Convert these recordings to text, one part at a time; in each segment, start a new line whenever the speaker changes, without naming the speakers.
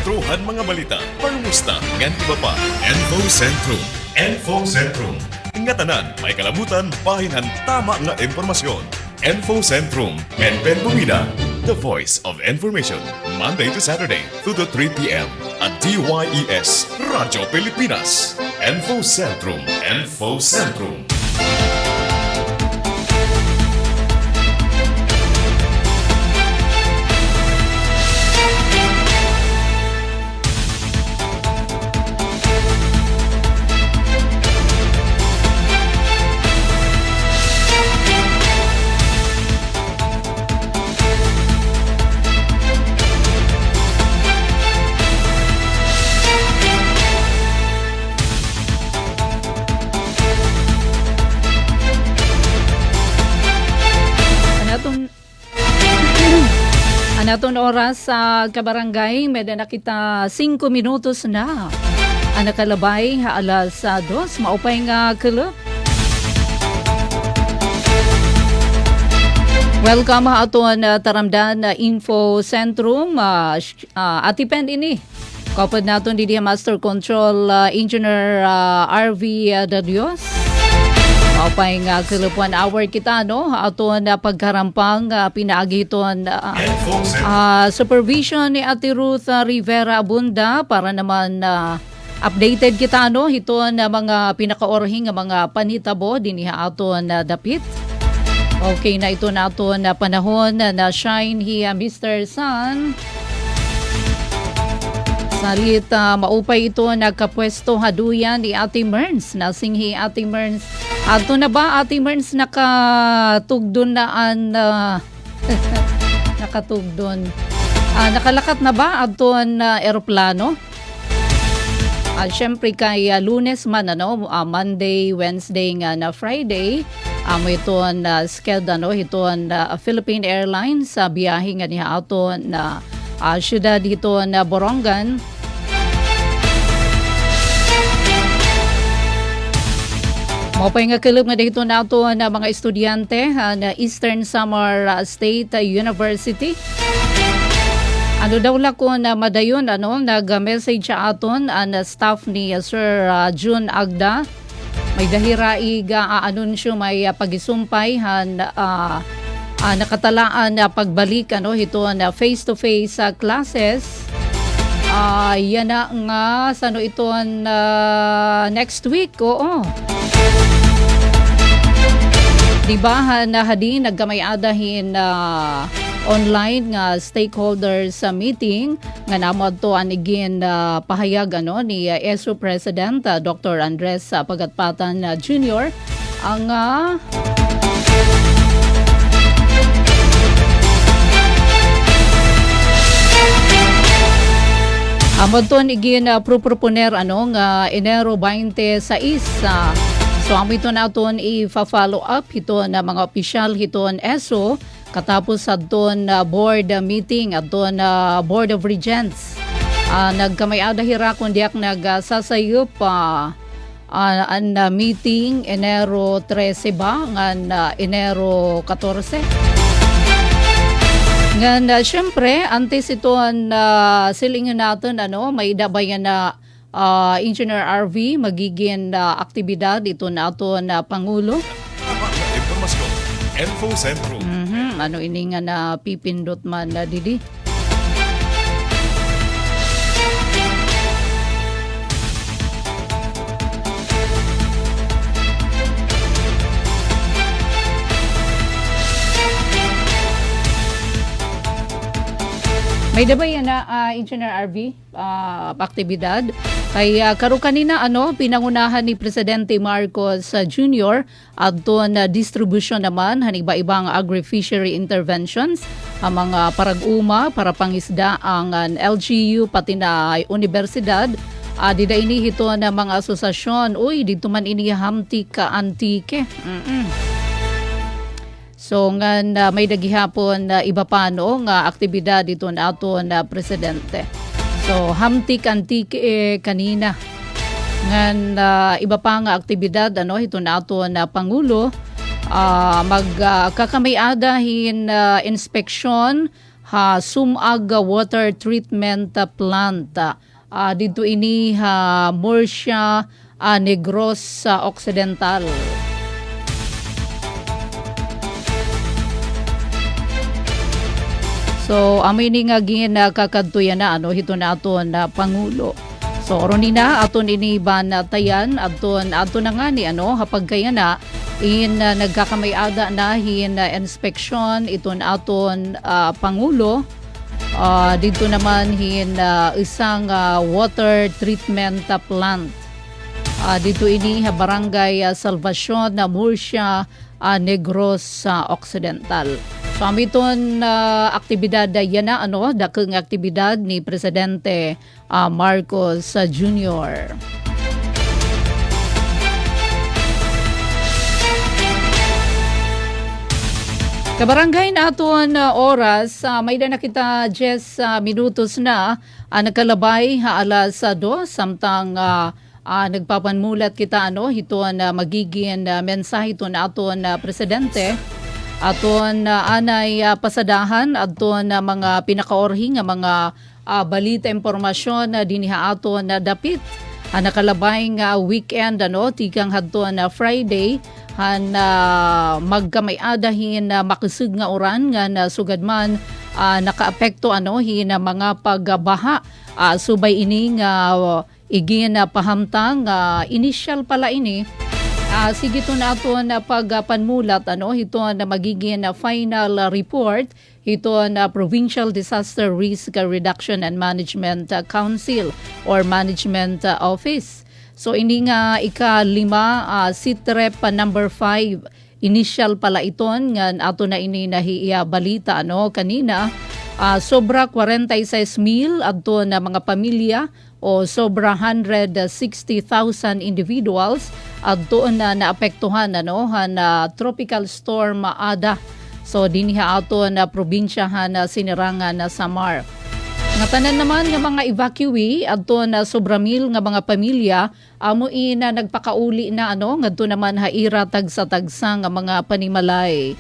Sentrohan mga balita, pangumusta, ngan iba pa. Info Sentrum. Info Sentrum. Nga tanan, may kalabutan, pahinhan, tama nga impormasyon. Info Sentrum. Pen Bumida. The voice of information. Monday to Saturday, 2 to 3 p.m. at DYES, Radyo Pilipinas. Info Sentrum. Info Sentrum.
Anatong oras sa kabarangay, medyo na kita 5 minutos na. Ang nakalabay, alas 2, maupay nga kulop. Welcome ha aton taramdan na Info Sentrum. Atipen ini. Kapag natin di Master Control Engineer RV Dadios. Maupay nga kulupuan hour kita no aton pagkarampang pinaagiton supervision ni Ate Ruth Rivera Abunda para naman updated kita no hiton mga pinakaorhing nga mga panitabo dinhi aton dapit. Okay na ito naton panahon na shine hi Mr. Sun. Salit maupay ito nagkapwesto haduyan ni Ate Merns. Nasinghi Ate Merns. Ato na ba Ate Merns nakatugdon naan nakatugdon. Nakalakat na ba aton eroplano? Syempre kay Lunes man Monday, Wednesday nga na Friday. Amo iton schedule iton Philippine Airlines sa biyahe nga niya aton na syudad dito na Borongan. Mapay nga kilab nga dito na ito na mga estudyante na Eastern Samar State University. Ano daw la ko na madayon nag-message sa aton ang staff ni Sir June Agda. May dahirai ga anunsyo may pagisumpay nakatalaan na pagbalik ito na face-to-face classes. Yan na nga sano ito next week. Oo. Diba na hadi nagkamay-adahin online nga stakeholders meeting nga namod to anigin pahayag ni ESO President Dr. Andres Pagatpatan Jr. ang Amadton igin proponer nga Enero 26 so ang ito naton i-follow up ito na mga opisyal hiton ESO katapos adton board meeting adton Board of Regents nagkamay-ada hira kundiak nagsasayop an meeting Enero 13 ba ngan Enero 14 ngan syempre antes ito silingan natin may dabayan na Engineer RV magiging aktibidad ito na aton Pangulo.
Informasyon. Info Sentrum.
Ano ini nga na pipindot man didi. May dabayan na Engineer RV aktibidad kay karo kanina pinangunahan ni Presidente Marcos Jr. adton distribution naman haniba-ibang agri-fishery interventions ang mga parag-uma para pangisda ang LGU pati na universidad dida ini hito na mga asosasyon dito man ini hamti ka antike. So nga may dagihapon iba pa nga aktibidad dito na ato na presidente. So hamtik antike kanina. Ngan iba pa nga aktibidad ito na ato na Pangulo magkakamay-adahin inspeksyon Sumag Water Treatment Plant. Dito ini Murcia, Negros Occidental. So, amin ni nga kakadtuyan na hito na aton Pangulo. So, oron na aton iniban tayan, aton na nga ni hapag kaya na, nagkakamayada na inspeksyon iton aton Pangulo. Dito naman isang water treatment plant. Dito ini Barangay Salvacion na Murcia, Negros Occidental. So amiton aktibidad yan na dakeng aktibidad ni Presidente Marcos Jr. Kabarangay na aton oras, may na kita 10 minutos na nagkalabay alas 2 samtang nagpapanmulat kita hito na magiging mensahe ito na aton Presidente. Aton anay pasadahan aton mga pinakaorhi nga mga balita impormasyon na diniha aton dapit nakalabay nga weekend tikang hadton Friday magkamay-adahin makisig nga oran nga sugad man nakaapekto mga pagbaha subay ini nga igin pahamtang initial pala ini. Sige to na ito na pagpanmulat, ito na magiging final report, ito na Provincial Disaster Risk Reduction and Management Council or Management Office. So ini nga ika-5, SITREP number 5, initial pala iton, nga ato na ini nahiya balita kanina, sobra 46,000 adto na mga pamilya o sobra 160,000 individuals at doon na naapektuhan na tropical storm Ada. So dinhiha ato na probinsyahan na sinirangan na Samar. Nga tanan naman nga mga evacuee adto na sobra mil nga mga pamilya amo ina nagpakauli na ngadto naman haira tagsa-tagsa nga mga panimalay.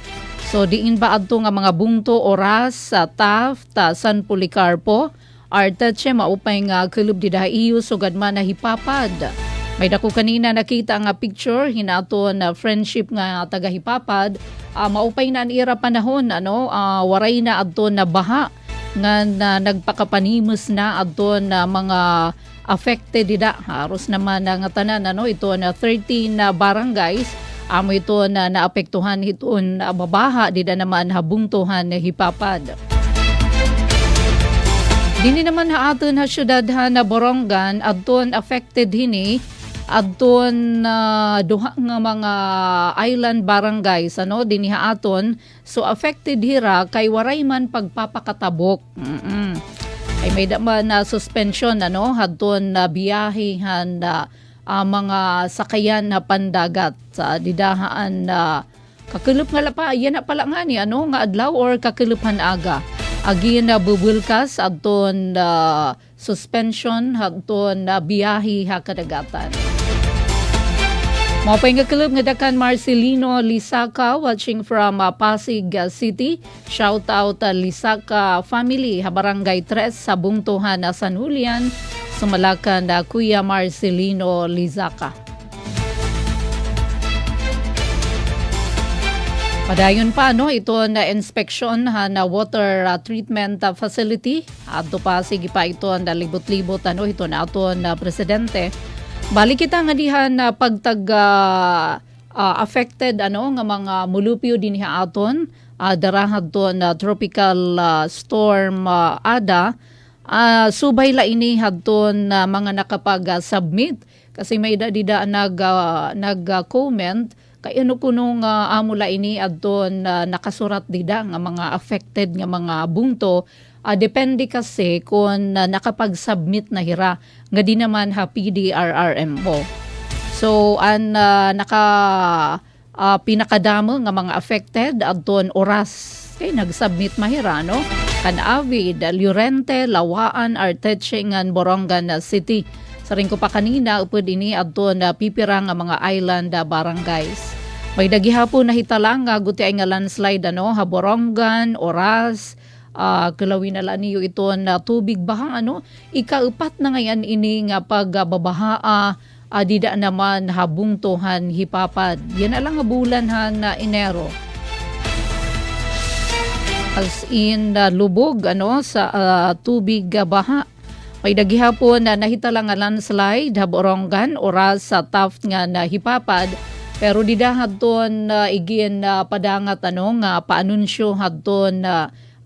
So diin ba adto nga mga bungto oras sa Taft, San Policarpo, Artache maupay nga kulub di dahiyo sugad man na hipapad. May dako kanina nakita nga picture hinaton na friendship nga taga hipapad. Maupay na ira panahon waray na adto na baha nga nagpakapanimos na adto na mga affected dida. Haros naman nga tanan ito na 13 na barangays. Amo ito na naapektuhan iton babaha dida naman habungtuhan na hipapad. Dini naman aton syudad na Borongan adton affected hini adton duha nga mga island barangays dinhi aton so affected hira kay waray man pagpapakatabok. Ay may daman na suspension adton na biyahehan mga sakayan na pandagat sa didahaan na kakulup nga lapa yan na pala nga ni nga adlaw or kakulupan aga. Agi na bubulkas adton suspension adton biyahe ha kadagatan. Mao pay nga club nga dakan Marcelino Lisaka watching from Pasig City. Shout out Lisaka family ha barangay 3 sa Bungtuhan San Julian. Sumalakan Kuya Marcelino Lisaka. Padayon pa ito na inspeksyon na water treatment facility adto pa sige pa ito na libot-libot ito na aton na presidente. Balik kita nga dihan na pagtag affected nga mga mulupyo dinhi aton darahad to na tropical storm Ada. Subay la ini hadton mga nakapag-submit kasi may dida nag-comment kay kuno nga amula ini adton nakasurat dida nga mga affected nga mga bungto. Depende kasi kung nakapag-submit na hira nga di naman PDRRMO. So pinakadamo nga mga affected adton oras kay nag-submit mahira kan Avid, Llorente, Lawaan, Arteche ngan Borongan City. Saring ko pa kanina, upod ini adton pipirang nga mga island barangays. May dagihapon na hitalang guti ay nga landslide Borongan, Oras, kalawin na lang niyo ito na tubig bahang ikaupat na ngayon ini nga pagbabaha dida naman habungtuhan hipapad. Yan na lang nga bulan na Enero. As in lubog sa tubig baha. May dagihapon na nahitala nga landslide haborongan oras sa Taft nga nahipapad. Pero dida hadton igin padangat nga paanunsyo hadton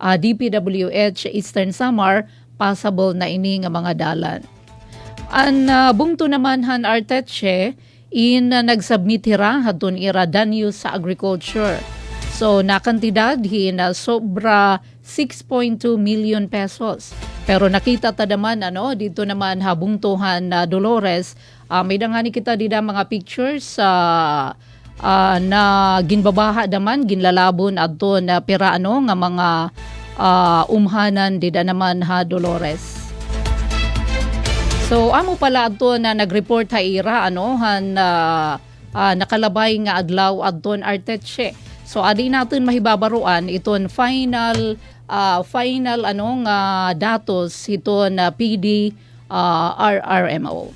DPWH Eastern Samar possible na ini nga mga dalan. An bungto naman han Arteche nagsubmit hira hadton ira danyo sa agriculture. So nakantidad sobra 6.2 million pesos. Pero nakita ta naman dito naman habungtuhan na Dolores, may dangani kita dida mga pictures na ginbabaha naman ginlalabon adto na pira nga mga umhanan dida naman ha Dolores. So amo pala adto na nag-report ha ira nakalabay nga adlaw adton Arteche. So adi natin mahibabaruan iton final datos iton PD RRMO.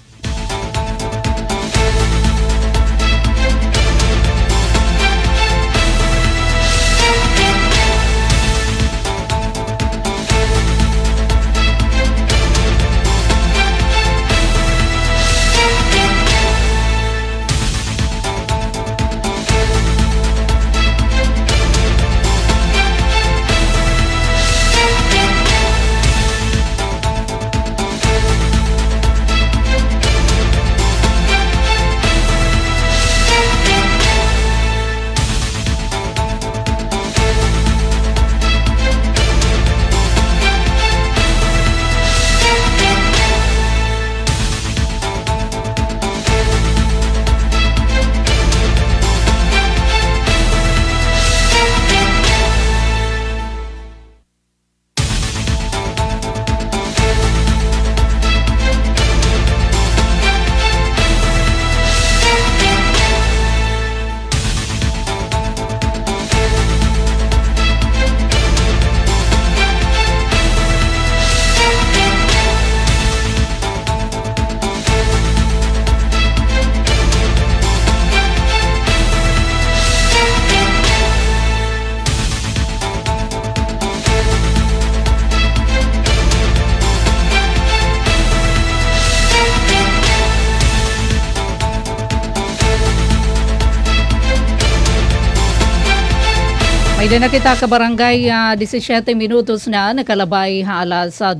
May din na kita ka barangay 17 minutos na nakalabay alas 2.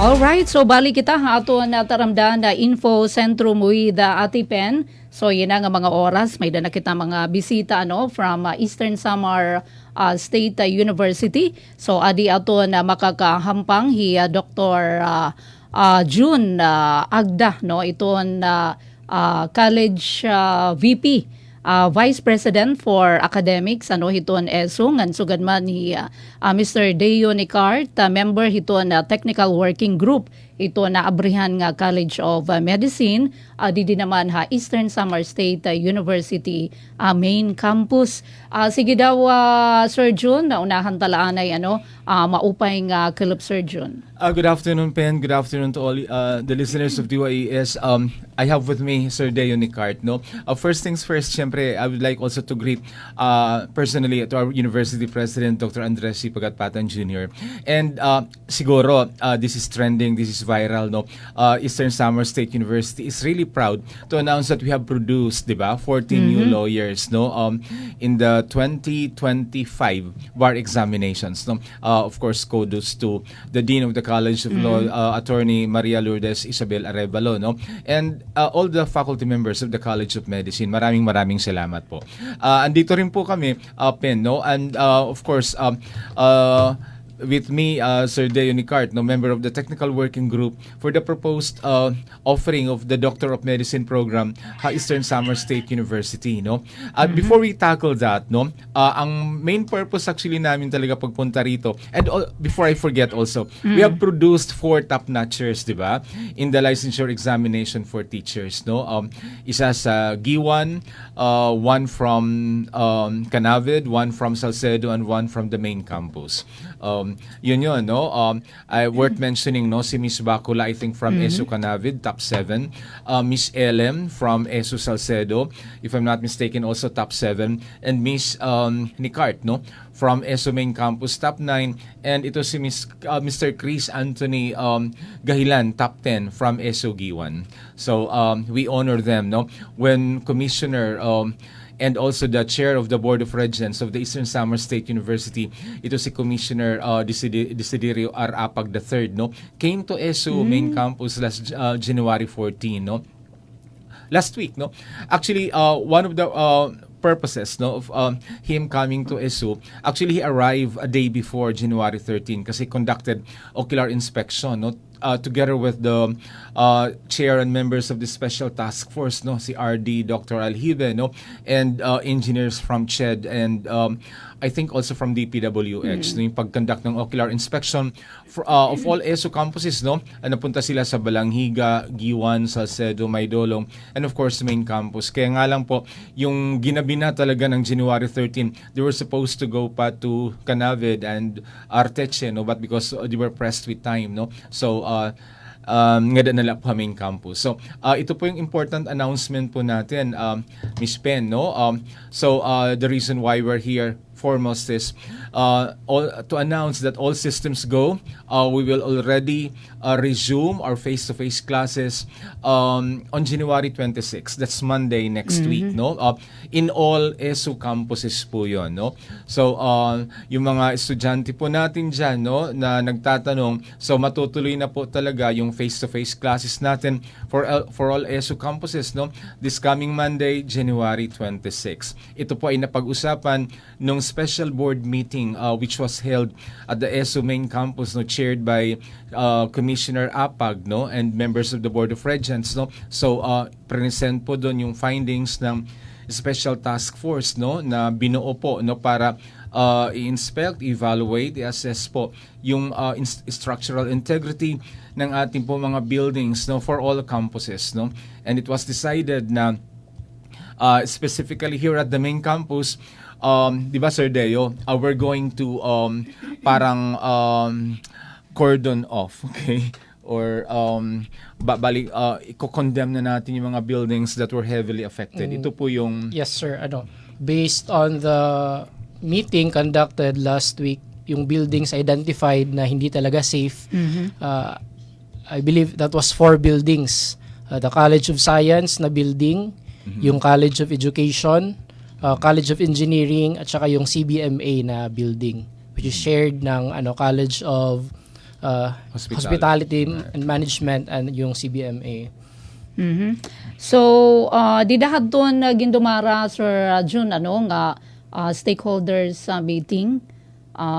Alright, so balik kita ato na taramdan na info sentrum with Ate Pen. So yun nga mga oras, may na kita mga bisita from Eastern Samar State University. So adi ato na makakahampang Dr. June Agda iton college VP. Vice President for Academics hiton ESO ngan sugad man ni Mr. Deo Nicart, member hiton Technical Working Group ito na abrihan nga College of Medicine didi naman Eastern Samar State University main campus. Sige daw Sir June, naunahan talaan ay maupay nga Kalip Sir June.
Good afternoon, Pen. Good afternoon to all the listeners of DYES. I have with me Sir Deo Nicart. First things first, syempre, I would like also to greet personally to our University President, Dr. Andres C. Pagatpatan Jr. And siguro, this is trending, this is viral. Eastern Samar State University is really proud to announce that we have produced, 14 new lawyers in the 2025 bar examinations. Of course, kudos to the Dean of the College of Law, Attorney Maria Lourdes Isabel Arevalo, and all the faculty members of the College of Medicine. Maraming salamat po. Andito rin po kami, Pen, and of course, with me, Sir Deo Nicart, member of the Technical Working Group for the proposed offering of the Doctor of Medicine program Eastern Samar State University. Before we tackle that, ang main purpose actually namin talaga pagpunta rito, and before I forget also, we have produced 4 top-notchers, in the licensure examination for teachers. Isa sa Giwan, one from Canavid, one from Salcedo, and one from the main campus. yun, no? Worth mentioning, no, si Miss Bacula, I think from ESU Canavid, top 7. Miss Ellen from ESU Salcedo, if I'm not mistaken, also top 7. And Miss Nicart, no, from ESU Main Campus, top 9. And ito si Mr. Chris Anthony Gahilan, top 10 from ESU Giwan. So we honor them, no? When Commissioner and also the chair of the Board of Regents of the Eastern Samar State University, ito si Commissioner Desiderio R. Apag III, no, came to ESU Main Campus last January 14, no? Last week, no? Actually, one of the purposes, no, of him coming to ESU, actually he arrived a day before January 13 kasi conducted ocular inspection, no, together with the chair and members of the special task force, no, si RD Dr. Alhibe, no, and engineers from CHED and I think also from DPWH, no, yung pag-conduct ng ocular inspection of all ESU campuses, no, napunta sila sa Balanghiga, Giwan, Salcedo, Maydolong, and of course main campus. Kaya nga lang po, yung ginabi na talaga ng January 13, they were supposed to go pa to Canavid and Arteche, no, but because they were pressed with time, no, so nga nala po main campus. So ito po yung important announcement po natin, Miss Pen, no. So the reason why we're here foremost is to announce that all systems go. We will already resume our face-to-face classes on January 26. That's Monday next week, no? In all ESU campuses po yun, no? So yung mga estudyante po natin dyan, no, na nagtatanong, so matutuloy na po talaga yung face-to-face classes natin for all ESU campuses, no? This coming Monday, January 26. Ito po ay napag-usapan nung special board meeting which was held at the ESU main campus, no, chaired by Commissioner Apag, no, and members of the Board of Regents, no. So present po doon yung findings ng special task force, no, na binuo po, no, para i-inspect, evaluate, i-assess po yung structural integrity ng ating po mga buildings, no, for all campuses, no. And it was decided na specifically here at the main campus, di ba, Sir Deo, we're going to parang cordon off, okay? Or i-condemn na natin yung mga buildings that were heavily affected. Ito po yung...
Yes, sir. Based on the meeting conducted last week, yung buildings identified na hindi talaga safe, I believe that was 4 buildings. The College of Science na building, yung College of Education, College of Engineering, at saka yung CBMA na building, which is shared ng College of Hospitality and Management and yung CBMA.
So didahad doon gindumara Sir Jun nga stakeholders meeting,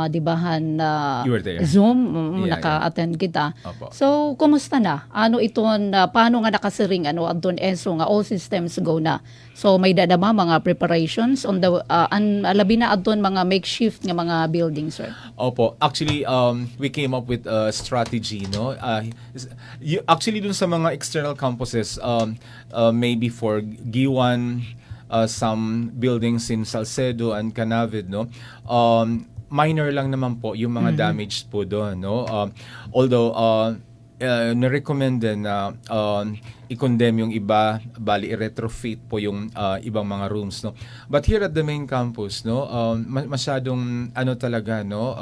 di bahan
You were there.
Zoom,
Yeah,
naka-attend kita.
Opo.
So kumusta na? Ano iton paano nga nakasiring adton ESO nga all systems go na. So may dadama mga preparations on the labi na adton mga makeshift nga mga buildings, sir.
Opo. Actually, we came up with a strategy, no? Actually, dun sa mga external campuses, maybe for Giwan, some buildings in Salcedo and Canavid, no? Minor lang naman po yung mga damaged po doon, no? Although, na-recommend din na i-condemn yung iba, bali i-retrofit po yung ibang mga rooms, no? But here at the main campus, no, masyadong talaga, no,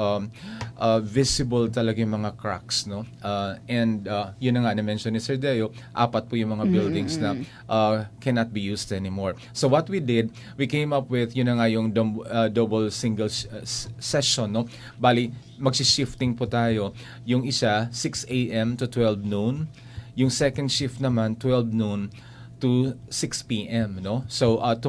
visible talaga yung mga cracks, no? And yun na nga na-mention ni Sir Deo, 4 po yung mga buildings na cannot be used anymore. So what we did, we came up with yun na nga yung double single session, no? Bali magsi-shifting po tayo. Yung isa 6 a.m. to 12 noon. Yung second shift naman 12 noon to 6 p.m. no? So to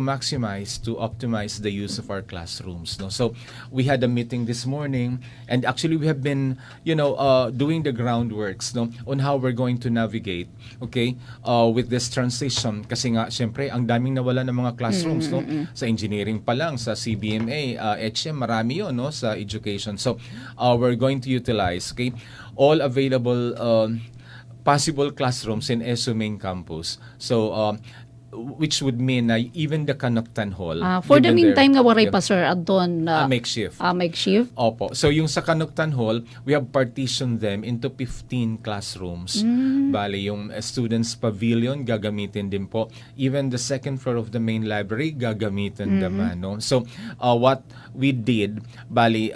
optimize the use of our classrooms, no? So we had a meeting this morning, and actually we have been doing the groundworks, no, on how we're going to navigate, okay, with this transition. Kasi nga syempre ang daming nawala ng mga classrooms, no, sa engineering pa lang, sa CBMA, HM, marami yun, no, sa education. So we're going to utilize, okay, all available possible classrooms in ESU main campus. So which would mean na even the Kanoktan Hall.
For the
given
meantime nga waray
yeah,
pa sir adton
makeshift.
makeshift.
Opo. So yung sa Kanuktan Hall, we have partitioned them into 15 classrooms. Bale, yung students pavilion gagamitin din po. Even the second floor of the main library gagamitin naman, no? So what we did, bale,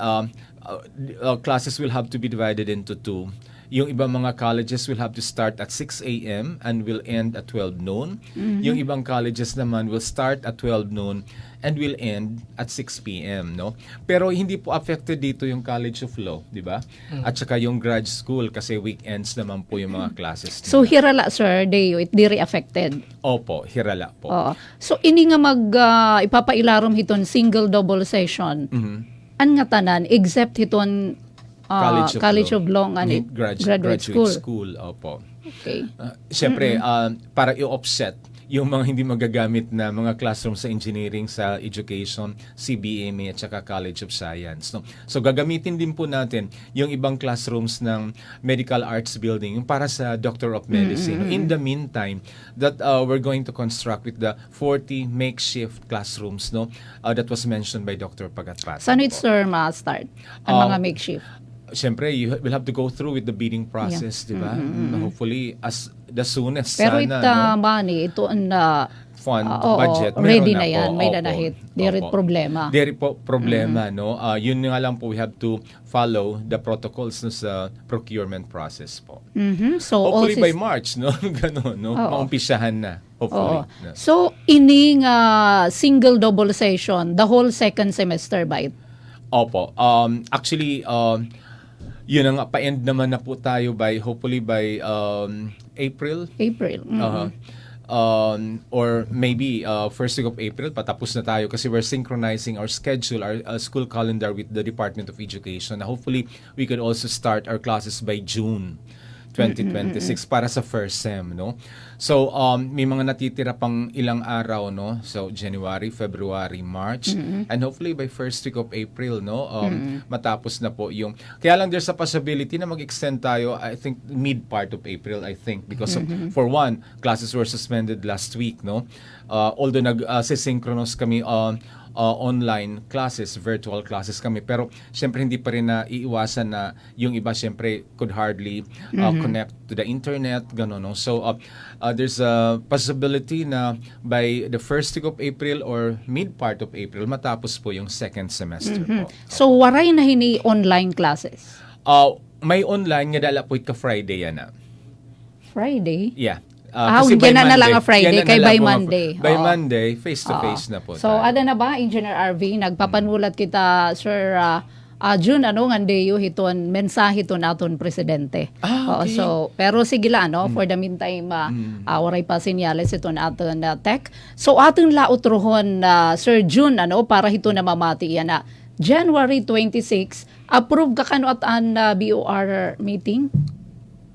classes will have to be divided into two. Yung ibang mga colleges will have to start at 6 a.m. and will end at 12 noon. Yung ibang colleges naman will start at 12 noon and will end at 6 p.m. No? Pero hindi po affected dito yung College of Law, di ba? At saka yung grad school kasi weekends naman po yung mga classes nila.
So hirala sir Deo, it diri affected.
Opo, hirala po.
Oo. So ini nga ipapailarom hiton single double session. An nga tanan except hiton College of Law nga ni graduate school.
Opo.
Okay.
Siyempre, para i-offset yung mga hindi magagamit na mga classroom sa engineering, sa education, CBMA at saka College of Science. No? So gagamitin din po natin yung ibang classrooms ng Medical Arts Building, yung para sa Doctor of Medicine. In the meantime, that we're going to construct with the 40 makeshift classrooms, no, that was mentioned by Dr. Pagatpat.
Saan it sir ma-start ang mga makeshift?
Siyempre, you will have to go through with the bidding process, di ba? Hopefully, as the soonest
Pero
sana, no?
money, ito ang
Fund,
oo,
budget,
ready
meron
na yan,
po.
may
Opo.
nanahit. Diri
Opo.
problema.
Diri po problema, no? Yun nga lang po, we have to follow the protocols no, sa procurement process po.
So
Hopefully
all
by March, no? Ganun, no? Maumpisahan na. Hopefully. No?
So ining single double session, the whole second semester ba it?
Opo. Actually, yun ang pa-end naman na po tayo by, hopefully by April.
April.
Or maybe first week of April, patapos na tayo kasi we're synchronizing our schedule, our school calendar with the Department of Education. Hopefully, we could also start our classes by June 2026 para sa first sem, no? So, may mga natitira pang ilang araw, no? So, January, February, March, and hopefully by first week of April, no? Matapos na po yung... Kaya lang there's a possibility na mag-extend tayo, I think, mid-part of April, I think, because of, for one, classes were suspended last week, no? Although nag-synchronous kami online classes, virtual classes kami. Pero syempre hindi pa rin na iiwasan na yung iba syempre could hardly connect to the internet, gano'n. No? So there's a possibility na by the first week of April or mid-part of April, matapos po yung second semester po.
So waray na hini online classes?
May online nga dala po ka Friday yan na.
Friday?
Yeah.
Kasi by Monday, na lang ang Friday, kay by Monday.
By Monday, face-to-face na po.
So, ada na ba, Engineer RV, nagpapanulat kita, Sir June, ngandeyo hiton, mensahe to naton presidente.
Okay.
So, pero sige lang, for the meantime, waray pa sinyales ito naton tech. So, aton lautrohon, Sir June, para hito na mamati yan na, January 26, approve ka kano at an BOR meeting?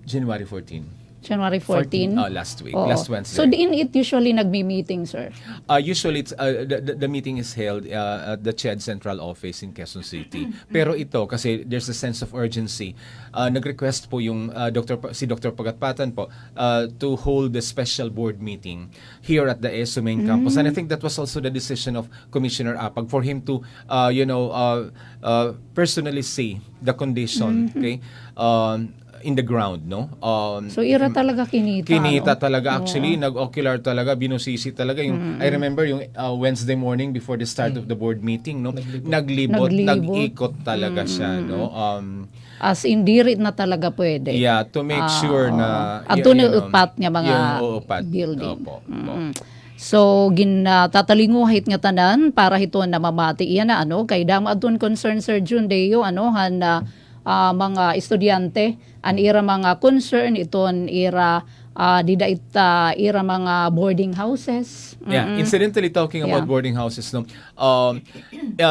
January 14.
January 14?
Last week. Last Wednesday.
So, diin it usually nagmi-meeting, sir?
Usually, it's, the meeting is held at the CHED Central Office in Quezon City. Pero ito, kasi there's a sense of urgency, nag-request po yung si Dr. Pagatpatan po to hold the special board meeting here at the ESO main campus. And I think that was also the decision of Commissioner Apag for him to, personally see the condition, okay? In the ground, no?
So, ira talaga kinita.
Kinita talaga. Actually, nag-ocular talaga, binusisi talaga. Yung, I remember yung Wednesday morning before the start of the board meeting, no? Naglibot. Nag-ikot talaga siya, no?
As in, dirit na talaga pwede.
Yeah, to make sure na...
At doon yung upat niya mga building.
Opo.
So, tatalinguhit nga tanan para hito na mamati iyan na kay dama adun concern Sir June Deo, mga estudyante, an ira mga concern, iton ira ira mga boarding houses.
Yeah, incidentally talking about boarding houses, no,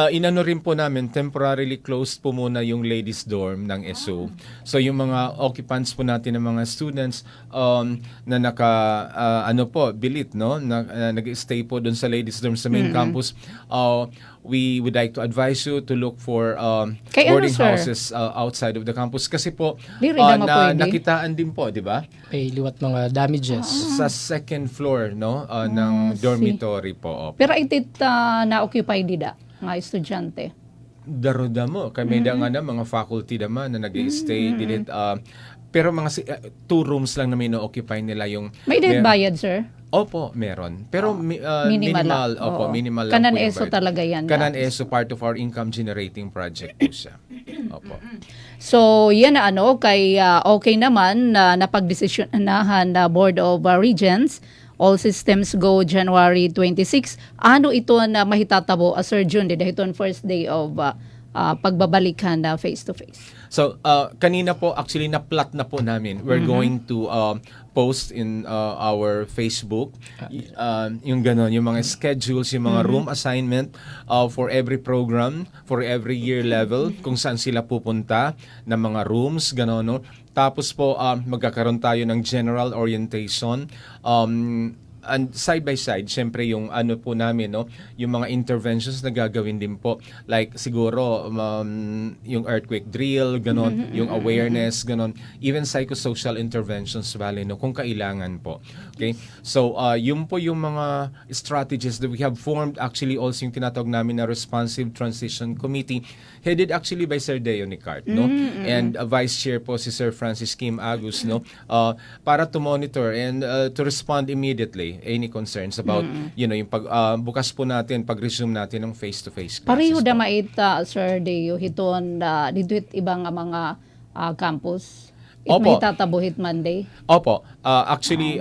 inano rin po namin, temporarily closed po muna yung ladies dorm ng SO. So yung mga occupants po natin ng mga students na bilit, no, nag-stay po doon sa ladies dorm sa main campus, we would like to advise you to look for
Kay ano,
boarding
sir?
houses outside of the campus. Kasi po,
Di rin naman pwede.
nakitaan din po, di ba?
May liwat mga damages.
Sa second floor no ng dormitory po. Opo.
Pero itit na-occupy dida nga estudyante.
Daruda mo kami da nga na mga faculty naman na nag-stay didit pero mga 2 rooms lang na occupy nila yung
May dahil bayad, sir?
Opo, meron. Pero
Minimal.
opo,
Oo.
minimal lang
Kanan
po yung
ESO
bayad.
talaga yan.
Kanan ESO, part of our income generating project po siya. Opo.
So, yan na kay okay naman na napagdesisyonahan na Board of Regents. All systems go January 26. Ano ito na mahitatabo, Sir Jun, dahil ito first day of pagbabalikan na face-to-face?
So, kanina po, actually, na-plot na po namin. We're going to post in our Facebook yung gano'n, yung mga schedules, yung mga room assignment for every program, for every year level, kung saan sila pupunta, ng mga rooms, gano'n, no? Tapos po, magkakaroon tayo ng general orientation, and side by side, syempre yung ano po namin, no, yung mga interventions na gagawin din po. Like siguro yung earthquake drill, ganon, yung awareness, ganon, even psychosocial interventions, bale, no, kung kailangan po. Okay? So, yun po yung mga strategies that we have formed. Actually, also yung tinatawag namin na Responsive Transition Committee, headed actually by Sir Deo Nicart, no? And Vice Chair po si Sir Francis Kim Agus, no? Para to monitor and to respond immediately any concerns about, yung bukas po natin, pag-resume natin ng face-to-face classes.
Pareho
po.
da mait, Sir Deo, hiton dito ibang mga campus. It
Opo.
may tatabuhit Monday.
Opo. Actually,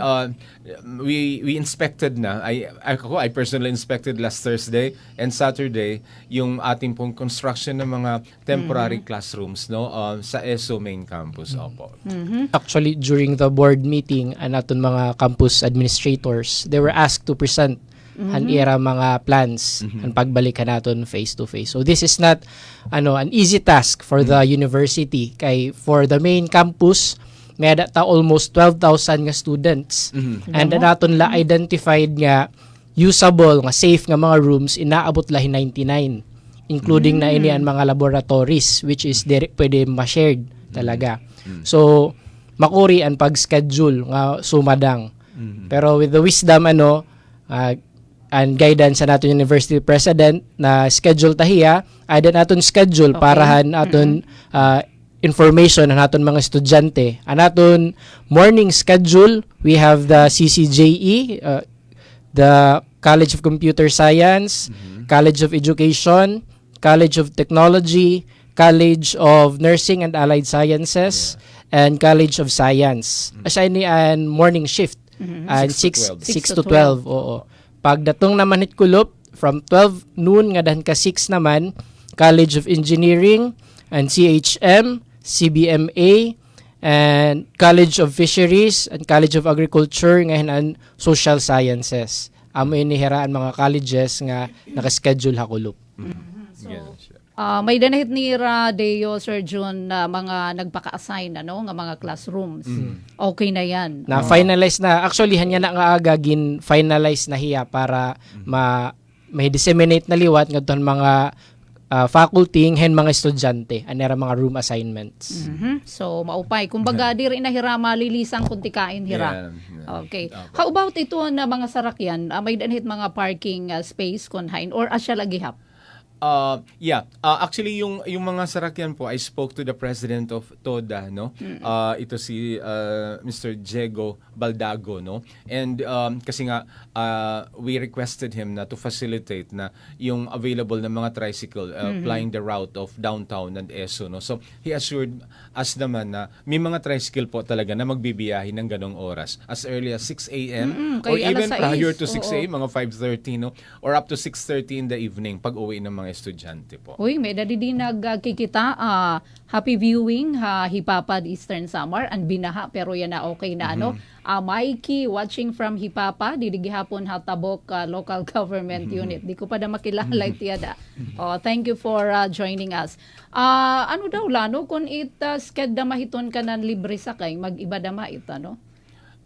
we inspected na. I personally inspected last Thursday and Saturday yung ating pong construction ng mga temporary classrooms, no, sa ESO main campus. Opo.
Actually, during the board meeting, naton mga campus administrators, they were asked to present an era mga plans ang pagbalikan naton face to face. So this is not an easy task for the university kay for the main campus may data almost 12,000 nga students. And naton la identified nga usable nga safe nga mga rooms inaabot lahi 99 including na ini ang mga laboratories which is pwede ma-shared talaga. So makuri ang pag-schedule nga sumadang. Pero with the wisdom and guidance sa naton university president na schedule tahiya, ay naton schedule para naton information na naton mga estudyante. Ang naton morning schedule, we have the CCJE, the College of Computer Science, College of Education, College of Technology, College of Nursing and Allied Sciences, and College of Science. Assign ni an morning shift. And 6 to 12. Oo. Pagdatong naman hitkulop, from 12 noon nga dahan ka 6 naman, College of Engineering and CHM, CBMA, and College of Fisheries and College of Agriculture ngayon ang Social Sciences. Amo inihiraan mga colleges nga nakaschedule hakulop.
Ganun siya.
May danahit ni Deo, Sir Jun, na mga nagpaka-assign nga mga classrooms. Okay na yan.
Na finalize na actually hanya na nga agagin finalize na hiya para may disseminate na liwat ngadton mga faculty hen mga estudyante anera mga room assignments.
So, maupay. Kumbaga, di rin na hira, malilisang kunti kain hira.
Yeah.
Okay. How about ito na mga sarakyan? May danahit mga parking space kunhain or asya lagi hap?
Actually yung mga sarakyan po, I spoke to the president of TODA, no? Ito si Mr. Diego Baldago, no? And kasi nga we requested him na to facilitate na yung available na mga tricycle plying the route of downtown and ESO, no? So he assured us naman na may mga tricycle po talaga na magbibiyahe ng ganong oras as early as 6 a.m. or
kay
even
alas 6,
prior to 6
oo.
a.m. mga 5:30, no? Or up to 6:30 in the evening pag uwi ng mga estudyante po.
Uy, may dadi din nagkikita. Happy viewing, Hipapad Eastern Samar, and binaha, pero yan na okay na Mikey, watching from Hipapa, didigihapon Hatabok Local Government Unit. Di ko pa na makilala tiyada. Thank you for joining us. Ano daw lano, kung sked da mahiton ka ng libre sakay, mag-iba da mait, ano?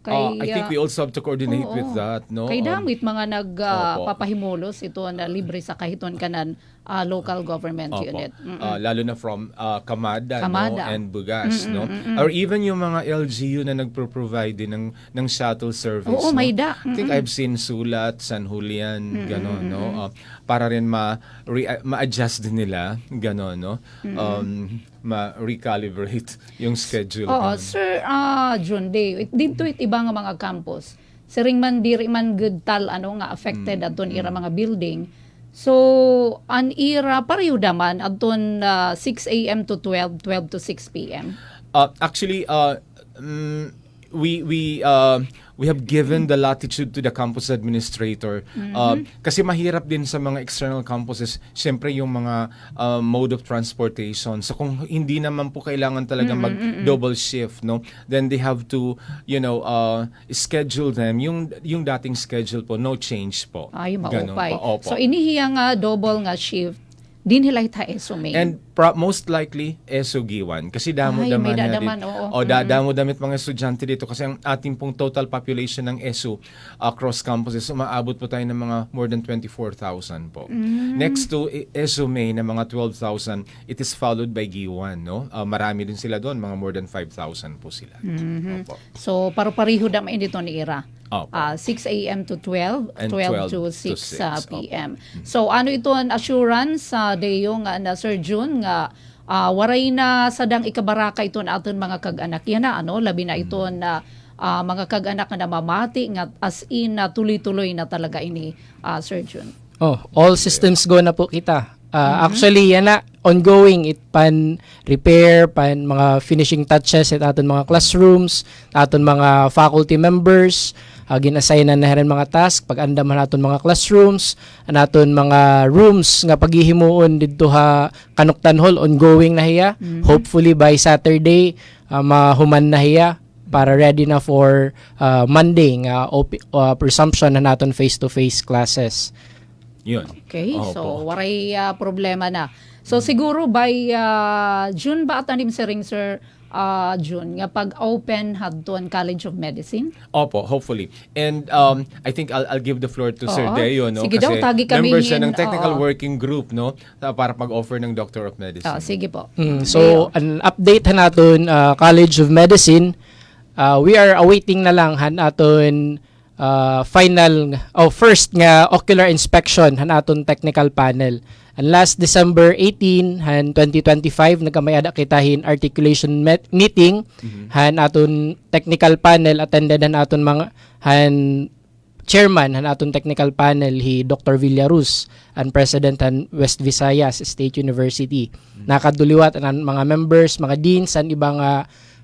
I think we also have to coordinate with that, no?
Kay damit mga
Opo.
nagpapahimulos ito na libre sa kahiton kanan local government
Opo.
unit.
Lalo na from Kamada, no?
Kamada.
And Bugas, no? Or even yung mga LGU na nagpro-provide din ng shuttle service.
Oo,
no?
may da.
I think I've seen Sulat, San Julian, gano'n, no? Para rin ma-adjust din nila, gano'n, no? Ma-recalibrate yung schedule.
Oo,
ganun.
Sir June Day, dito iba nga mga campus. Siring man diri man good tal nga affected aton ira mga building. So an ira pareho daman aton 6 a.m. to 12 to 6 p.m.
Actually, we have given the latitude to the campus administrator kasi mahirap din sa mga external campuses syempre yung mga mode of transportation, so kung hindi naman po kailangan talaga mag double shift, no, then they have to schedule them yung dating schedule po, no change po.
Ay
Ganon
maupay.
po, opo.
So inihiya nga double nga shift din hilay ta esumay.
And most likely, ESO Giwan. Kasi damo
Ay, may
daman
dadaman, oo.
damo damit mga estudyante dito. Kasi ang ating pong total population ng ESO across campuses, umaabot po tayo ng mga more than 24,000 po. Next to ESO May na mga 12,000, it is followed by Giwan, no? Marami din sila doon, mga more than 5,000 po sila. Opo.
So pareho daman dito ni ira.
Opo.
6 a.m. to 12,
And
12 to
12 to
6
6,
p.m. So ano ito ang assurance sa dayo nga na Sir June nga waray na sadang ikabaraka ito na aton mga kag-anak yan na labi na ito na mga kag-anak na namamati nga as in na tuloy-tuloy na talaga ini Sir June.
All systems go na po kita. Actually, yan na, ongoing, pan repair, pan mga finishing touches at aton mga classrooms, aton mga faculty members, ginassignan na rin mga task, pag-andam naton mga classrooms, naton mga rooms nga paghihimuon dito Kanuktan Hall, ongoing na hiya. Hopefully by Saturday, mahuman na hiya para ready na for Monday nga resumption na naton face-to-face classes.
Yun.
Okay,
Opo.
so waray problema na. So siguro by June ba atanim si ring Sir June nga pag-open hadton College of Medicine?
Opo, hopefully. And I think I'll give the floor to Sir
Oo.
Deo, no?
Sige daw, tagi kami
member siya ng
in,
technical
oo.
working group, no? Para mag-offer ng Doctor of Medicine.
Sige po.
So, an update naton College of Medicine, we are awaiting na lang naton first nga ocular inspection naton technical panel. And last December 18 2025 nagkamayada kitahin articulation meeting naton technical panel, attended naton mga chairman naton technical panel Dr. Villaruz and president West Visayas State University. Nakaduliwat ang mga members, mga deans and ibang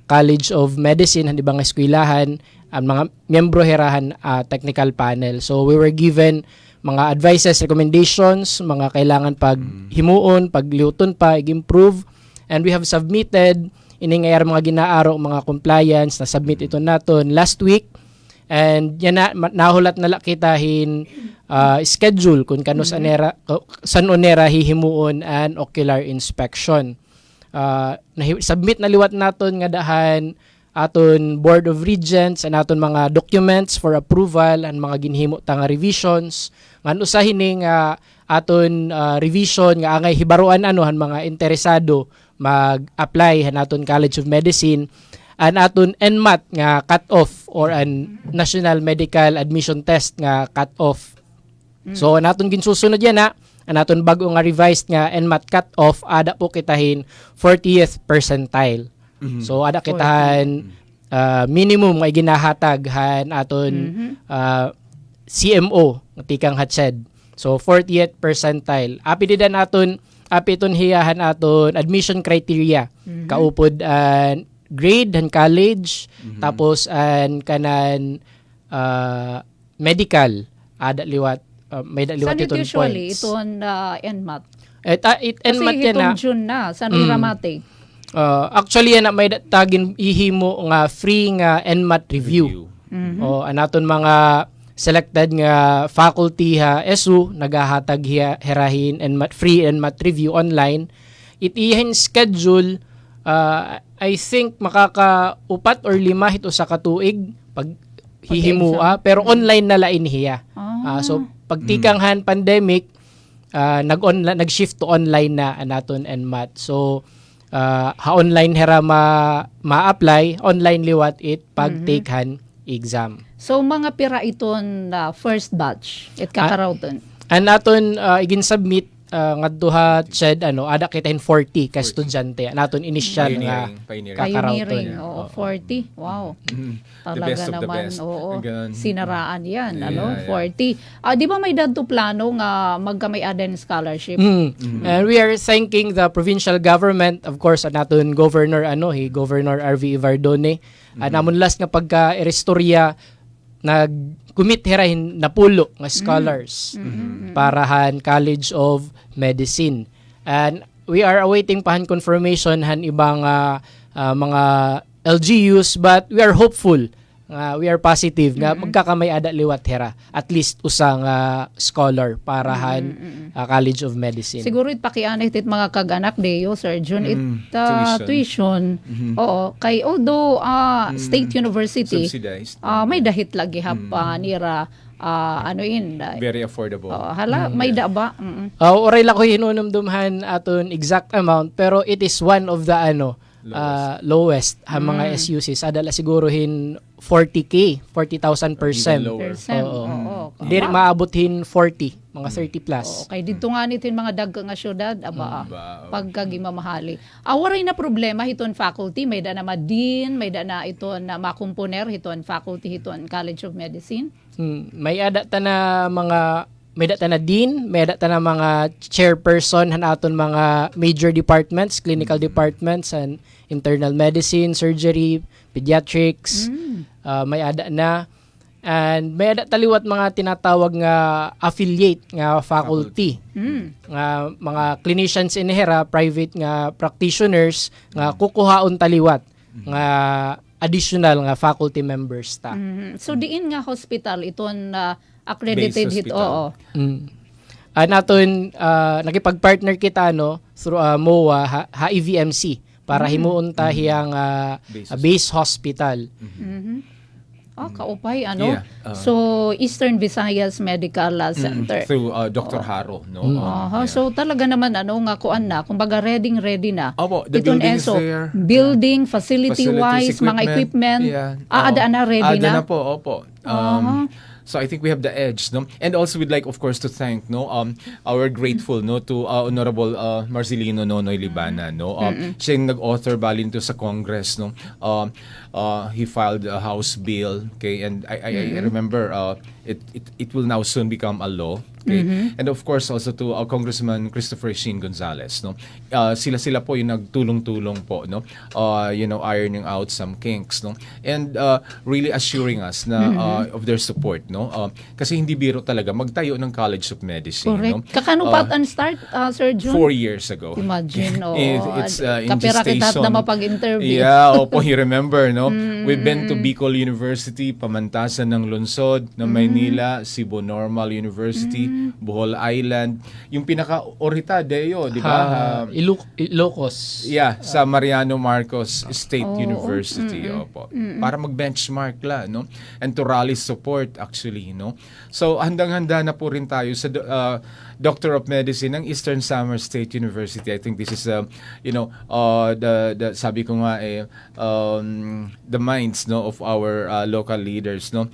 College of Medicine and ibang eskwelahan ang mga miyembro herahan technical panel. So we were given mga advices, recommendations, mga kailangan paghimuon, pagliuton pa, i-improve, and we have submitted iningayar mga ginaaro, mga compliance na submit ito naton last week, and yan na nahulat na lakitahin schedule kung kano san onera hihimuon an ocular inspection. Submit na liwat naton nga dahan aton Board of Regents and aton mga documents for approval and mga ginhimo ta nga revisions ngan usahin nga aton revision nga angay hibaruan han mga interesado mag-apply naton College of Medicine and aton NMAT nga cut-off or an National Medical Admission Test nga cut-off. So naton ginsusunod yan naton bago nga revised nga NMAT cut-off ada po kitahin 40th percentile. So ada kitahan minimum nga ginahatag aton CMO nga tikang HATSED. So 40th percentile. Api didan aton apiton hiyahan aton admission criteria. Kaupod grade and college tapos kanan medical ada liwat may liwat
Saan
iton
usually
points.
iton NMAT?
Kasi
Kasi itong June na, sa Ramatic.
Actually yan may tagin ihimo nga free nga NMAT review. O anaton mga selected nga faculty ESU nagahatag herahin NMAT free NMAT review online. Itihin schedule I think makaka 4 or 5 ito sa katuig pag hihimua pero online na lain hiya. So pagtikanghan pandemic nag-shift to online na naton and math. So ha-online hera ma-apply, online liwat it pag-takehan exam.
So mga pira iton first batch it kakarawton.
An naton igin submit ngadto ched ada kita 40 ka estudyante naton initial nga
Pioneering.
Pioneering,
Kakarauton.
oo, 40. Wow.
The
Talaga
best of the
naman,
best.
oo.
Ganun.
Sinaraan yan,
Yeah,
40. Di ba may dadto plano nga magkamay-aden scholarship?
And we are thanking the provincial government, of course, naton Governor Governor RV Ivardone. Namon last nga pagka Erestorya nag-commit herahin na pulo nga scholars parahan College of Medicine. And we are awaiting pahan confirmation han ibang mga LGUs, but we are hopeful. We are positive nga magkakamay ada liwat hera at least usang scholar parahan College of Medicine.
Siguro pakianay tit mga kaganak deyo, Sir Jun, tuition. Oo, kay although State University
Subsidized.
may dahit lagi nira
Very affordable.
may da ba?
Oray lang ko hinunumdumhan aton exact amount pero it is one of the lowest mga SUCs. Adala siguro 40,000 per sem.
Oo.
Hindi maabothin 40, mga 30 plus.
Okay, dito nga nitin mga dagga nga syudad, pagkagimamahali. Awaray na problema hiton faculty, may da na dean, may da na iton na makomponer hiton faculty hiton College of Medicine.
May ada ta na mga may data na dean, may data na mga chairperson hanaton mga major departments, clinical departments and internal medicine, surgery, pediatrics. May ada na and may ada taliwat mga tinatawag nga affiliate nga faculty. Nga mga clinicians in hera, private nga practitioners nga kukuhaon taliwat nga additional nga faculty members ta.
So diin nga hospital iton accredited
Base
hito.
hospital.
Naton nakipag-partner kita through MOA HIVMC para himuon ta hiyang base hospital.
Kaupay
Yeah,
so Eastern Visayas Medical Center.
Through Dr. Haro. No?
So talaga naman nga kuan na, kumbaga ready na.
Opo, the
Iton
building is
ESO,
there.
building, facility-wise, mga equipment, ada na ready
Ada
na.
na po, opo. So I think we have the edge, no? And also we'd like, of course, to thank, our grateful, to Honorable Marcelino Nonoy Libana, no? Siya yung nag-author balin to sa Congress, no? He filed a House bill, okay? And I remember it will now soon become a law. Okay? And of course also to Congressman Christopher Sheen Gonzales, no. Sila po yung nagtulong-tulong po, no. Ironing out some kinks, no. And really assuring us na of their support, no. Kasi hindi biro talaga magtayo ng College of Medicine,
Correct.
no.
Kakano and start, Sir Jun?
4 years ago.
Imagine,
It's in
kapira kita
gestation.
na mapag-interview.
Yeah, opo, you remember, no? We've been to Bicol University, Pamantasan ng Lungsod, ng Maynila, Cebu Normal University, Bohol Island, yung pinaka-orita deyo, di ba?
Ilocos.
Yeah, sa Mariano Marcos State University, opo. Para mag-benchmark la, no? And to rally support actually, no? So handang-handa na po rin tayo sa Doctor of Medicine ng Eastern Samar State University. I think this is the sabi ko nga the minds, no, of our local leaders, no.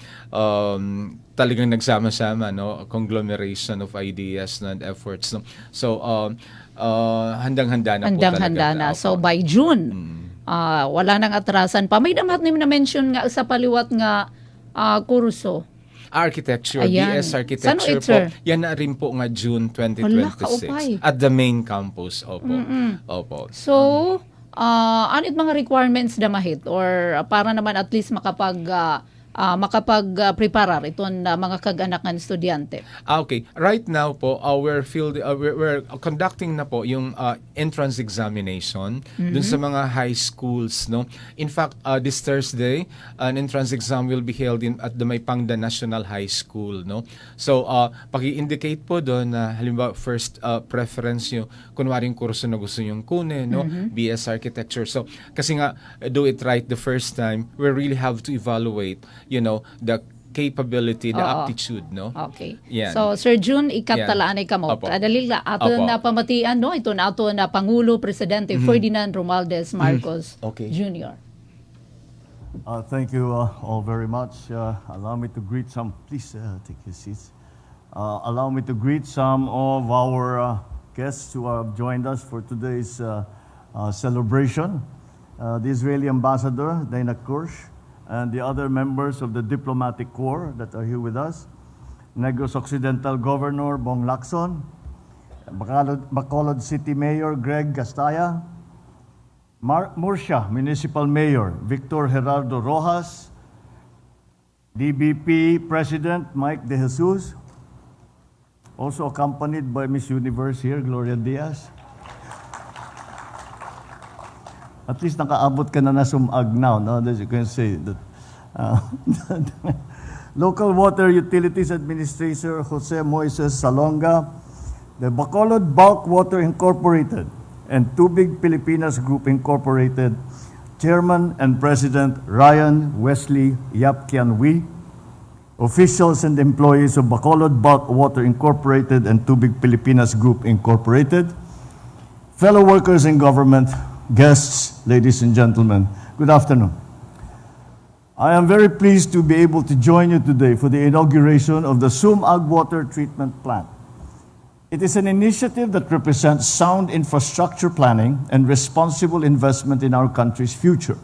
Talagang nagsama-sama, no, conglomeration of ideas and efforts, no. So handang-handa na po talaga.
Handang-handa na. So by June, wala nang atrasan pa. May damat na mention nga sa paliwat nga kurso.
Architecture,
Ayan.
BS Architecture
Saan ito, sir?
po. Yan na rin po nga June 2026 at the main campus. Opo. Opo.
So, anit mga requirements damahit or para naman at least makapag-preparar iton mga kag-anakan estudyante?
Okay. Right now po, we're conducting na po yung entrance examination dun sa mga high schools, no. In fact, this Thursday, an entrance exam will be held at the Maypangda National High School, no. So, paki-indicate po doon na halimbawa first preference nyo, kunwaring kurso na gusto nyong kunin, no, BS Architecture. So, kasi nga do it right the first time, we really have to evaluate the capability, the
Oo.
aptitude, no?
Okay.
Yan.
So Sir June, ikatalaan ay kamo.
Opo.
Kadali la ato
Opo.
na pamatian no ito na ato na Pangulo Presidente Ferdinand Romualdez Marcos
Okay.
Jr.
Thank you all very much. Allow me to greet some, please take your seats. Allow me to greet some of our guests who have joined us for today's celebration. The Israeli ambassador, Dana Kursh, and the other members of the diplomatic corps that are here with us. Negros Occidental Governor Bong Lacson, Bacolod City Mayor Greg Castaya, Murcia Municipal Mayor Victor Gerardo Rojas, DBP President Mike De Jesus, also accompanied by Miss Universe here, Gloria Diaz. At least nakaabot ka na sumag now, no? That you can say that. Local Water Utilities Administrator Jose Moises Salonga, the Bacolod Bulk Water Incorporated, and Tubig Pilipinas Group Incorporated, Chairman and President Ryan Wesley Yapkianwi, officials and employees of Bacolod Bulk Water Incorporated and Tubig Pilipinas Group Incorporated, fellow workers in government, guests, ladies and gentlemen, good afternoon. I am very pleased to be able to join you today for the inauguration of the Sumag Water Treatment Plant. It is an initiative that represents sound infrastructure planning and responsible investment in our country's future.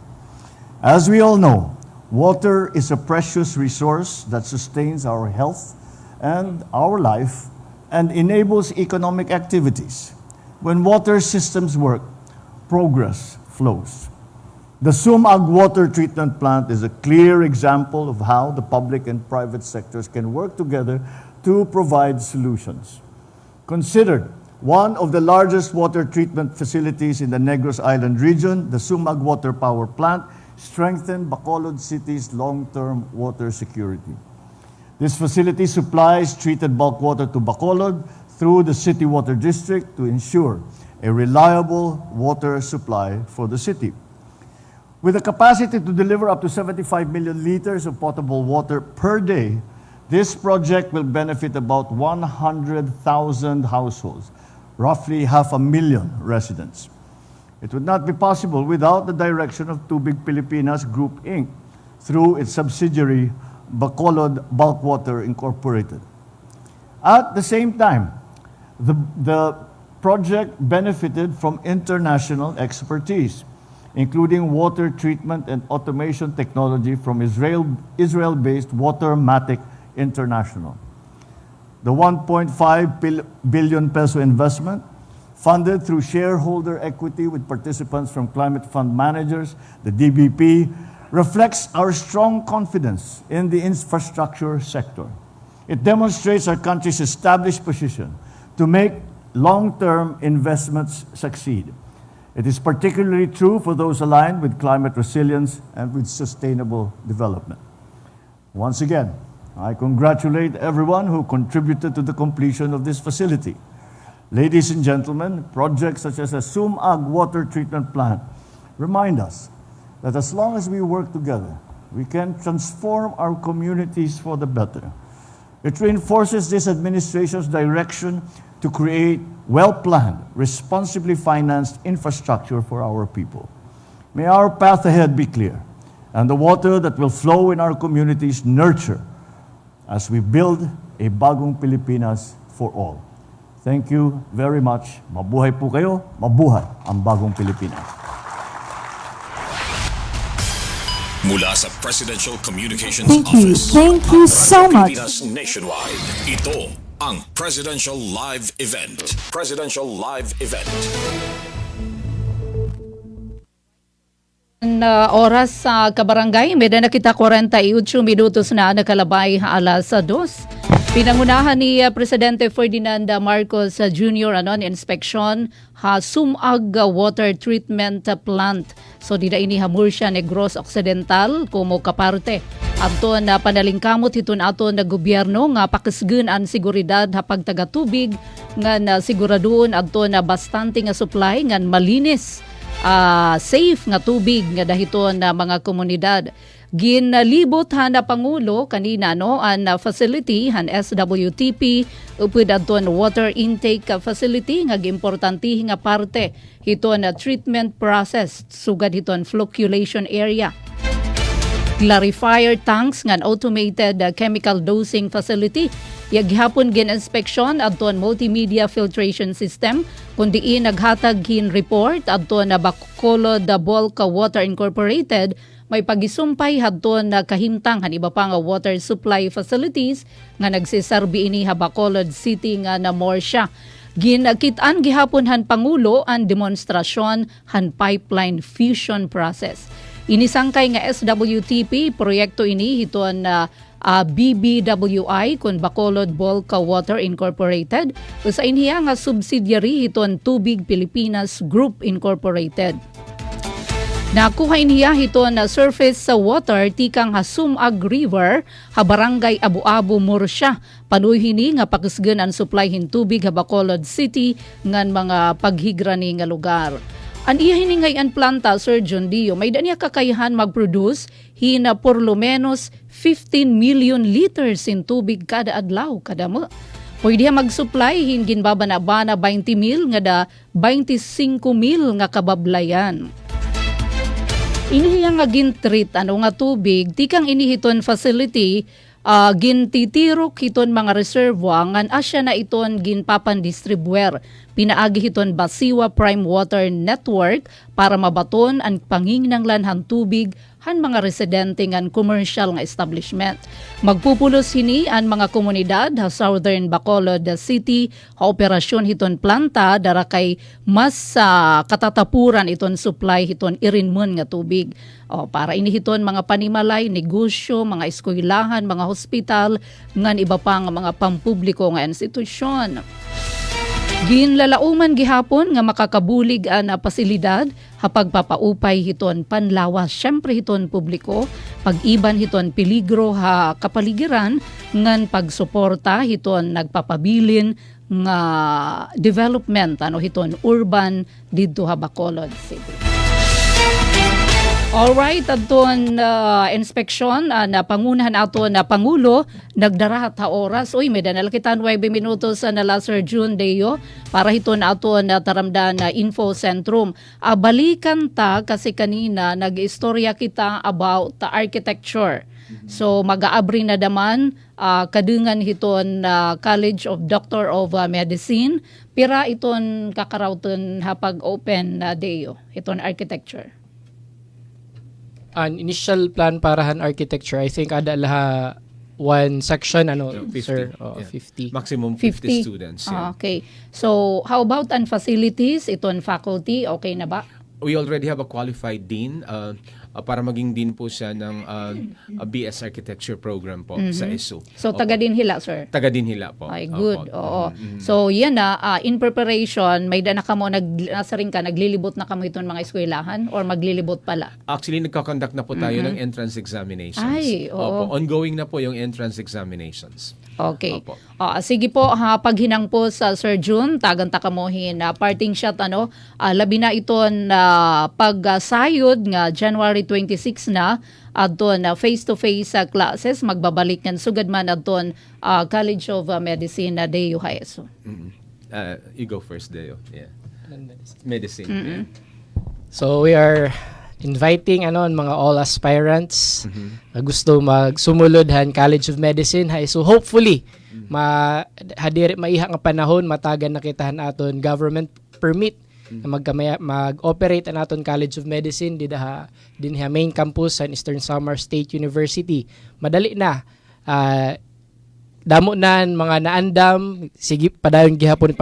As we all know, water is a precious resource that sustains our health and our life and enables economic activities. When water systems work, progress flows. The Sumag Water Treatment Plant is a clear example of how the public and private sectors can work together to provide solutions. Considered one of the largest water treatment facilities in the Negros Island region, the Sumag Water Power Plant strengthened Bacolod City's long-term water security. This facility supplies treated bulk water to Bacolod through the City Water District to ensure a reliable water supply for the city. With a capacity to deliver up to 75 million liters of potable water per day, this project will benefit about 100,000 households, roughly 500,000 residents. It would not be possible without the direction of Tubig Pilipinas Group Inc. through its subsidiary Bacolod Bulk Water Incorporated. At the same time, the project benefited from international expertise, including water treatment and automation technology from Israel-based Watermatic International. The 1.5 billion peso investment, funded through shareholder equity with participants from Climate Fund Managers, the DBP, reflects our strong confidence in the infrastructure sector. It demonstrates our country's established position to make long-term investments succeed. It is particularly true for those aligned with climate resilience and with sustainable development. Once again, I congratulate everyone who contributed to the completion of this facility. Ladies and gentlemen, projects such as the Sumag Water Treatment Plant remind us that as long as we work together, we can transform our communities for the better. It reinforces this administration's direction to create well-planned, responsibly financed infrastructure for our people. May our path ahead be clear, and the water that will flow in our communities nurture as we build a bagong Pilipinas for all. Thank you very much. Mabuhay po kayo. Mabuhay ang bagong Pilipinas.
Mula sa Presidential Communications
Thank you.
Office.
Thank you so much.
Pilipinas Nationwide. Ito ang Presidential Live Event. Presidential Live Event.
Oras sa kabarangay, may na kita 48 minutos na nakalabay alas 2. Pinangunahan ni Presidente Ferdinand Marcos Jr. Ang inspeksyon ha Sumag Water Treatment Plant. So dida ini ha Murcia Negros Occidental kumo kaparte. Aton na panalingkamot hiton aton na gobyerno nga pakisgen ang seguridad ha pagtagatubig nga siguraduon aton na bastante nga supply ngan malinis safe nga tubig nga dahiton na mga komunidad. Ginalibot han na Pangulo kanina no an facility han SWTP upod adton water intake facility nga importante nga parte hiton na treatment process sugad hiton flocculation area. Clarifier tanks ngan automated chemical dosing facility. Yaghapon gin-inspeksyon adton multimedia filtration system kundi naghatag gin report adton na Bacolod Bulk Water Incorporated may pagisumpay hadton na kahimtang han iba pa nga water supply facilities nga nagsisarbi ini ha Bacolod City nga na Morsha. Ginakit-an gihapon han Pangulo ang demonstrasyon han pipeline fusion process. Inisangkay nga SWTP proyekto ini hiton na BBWI kun Bacolod Bulk Water Incorporated usa inhiya nga subsidiary hiton Tubig Pilipinas Group Incorporated. Nakuha niya hiton na surface sa water tikang Hasumag River ha barangay Abu-Abu Morsha. Panuy hini nga pakisgan ang supply hin tubig ha Bacolod City ngan mga paghigra ni nga lugar. An iya hini ngay an planta Sir John Dio may daniya kakayahan mag-produce hina por lo menos 15 million liters in tubig kada adlaw kada mo. Pwede mag-supply hin ginbabana-bana 20 mil nga da 25 mil nga kabablayan. Inihiya nga gintreat nga tubig tikang inihiton facility gintitirok hiton mga reservoir ngan asya na iton ginpapandistribuer pinaagi hiton Basiwa Prime Water Network para mabaton ang pangingnanglan han tubig han mga residente ngan commercial nga establishment. Magpupulos hini ang mga komunidad ha Southern Bacolod City ha operasyon hiton planta dara kay mas katatapuran iton supply hiton irinmon nga tubig. Para ini hiton mga panimalay, negosyo, mga eskwelahan, mga hospital ngan iba pa nga mga pampubliko nga institusyon. Ginlalauman gihapon nga makakabulig na pasilidad ha pagpapaupay hiton panlawas syempre hiton publiko pag-iban hiton peligro ha kapaligiran ngan pagsuporta hiton nagpapabilin nga development hiton urban didto ha Bacolod City. Alright, adton inspeksyon na pangunahan ato na Pangulo, nagdarahat ha oras. Uy, may danal kita 9 minutos na Sir June Deo para hito na ato na taramdan na Info Centrum. Balikan ta kasi kanina nag-istorya kita about the architecture. So mag-aabri na daman kadungan hiton College of Doctor of Medicine. Pira iton kakarawton hapag open na Deo, hiton architecture.
An initial plan para han architecture, I think ada laha one section
50,
sir,
yeah.
50.
Maximum 50 students. Yeah.
Okay. So how about ang facilities? Iton faculty, okay na ba?
We already have a qualified dean para maging dean po siya ng a BS Architecture program po sa ESU.
So taga Dinhila, sir?
Taga Dinhila po.
Ay, good.
Opo.
Oo. So yan na, in preparation, may dana ka mo, nasa rin ka, naglilibot na kamo iton mga eskwelahan or maglilibot pala?
Actually, nagkakonduct na po tayo ng entrance examinations.
Ay, oo.
Opo, ongoing na po yung entrance examinations.
Okay.
Opo.
Sige po, paghinang po sa Sir June, tagan ta kamohin. Parting shot, labi na iton pagsayod nga January 26 na, adton face-to-face classes, magbabalik ng sugad man adton College of Medicine na Deo Haeso.
You go first, Deo. Yeah. Medicine. Yeah.
So we are inviting mga all aspirants na gusto magsumulod College of Medicine. So hopefully maiha nga panahon matagan na kitahan aton government permit na mag-operate ang aton College of Medicine din main campus sa Eastern Samar State University. Madali na. Damo na mga naandam, sige padayon gihapon